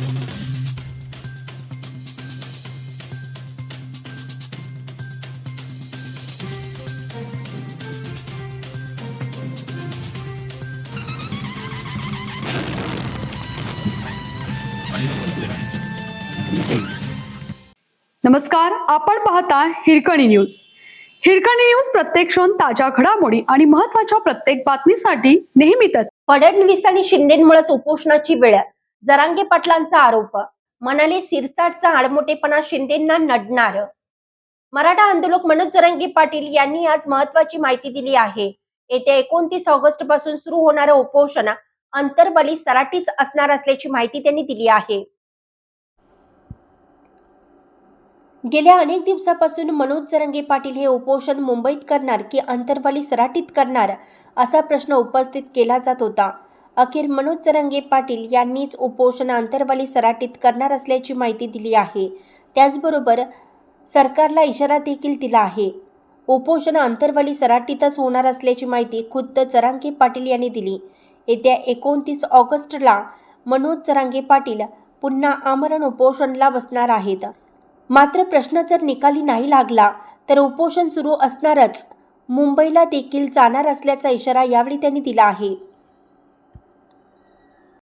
नमस्कार, आपण पाहता हिरकणी न्यूज. हिरकणी न्यूज प्रत्येक क्षण ताज्या घडामोडी आणि महत्त्वाच्या प्रत्येक बातमीसाठी नेहमीच. फडणवीस आणि शिंदेंमुळेच उपोषणाची वेळ, जरांगे पाटलांचा आरोप. म्हणाले सिरसाटचा आडमोठेपणा शिंदेंना नडणार. मराठा आंदोलक मनोज जरांगे पाटील यांनी आज महत्त्वाची माहिती दिली आहे. येत्या 29 ऑगस्ट पासून सुरू होणारं उपोषण अंतरबली सराटीच असणार असल्याची माहिती त्यांनी दिली आहे. गेल्या अनेक दिवसापासून मनोज जरांगे पाटील हे उपोषण मुंबईत करणार की अंतरवाली सराटीत करणार असा प्रश्न उपस्थित केला जात होता. अखेर मनोज जरांगे पाटील यांनीच उपोषण अंतरवाली सराटीत करणार असल्याची माहिती दिली आहे. त्याचबरोबर सरकारला इशारा देखील दिला आहे. उपोषण अंतरवाली सराटीतच होणार असल्याची माहिती खुद्द जरांगे पाटील यांनी दिली. येत्या 29 ऑगस्टला मनोज जरांगे पाटील पुन्हा आमरण उपोषणला बसणार आहेत. मात्र प्रश्न जर निकाली नाही लागला तर उपोषण सुरू असणारच. मुंबईला देखील जाणार असल्याचा इशारा यावेळी त्यांनी दिला आहे.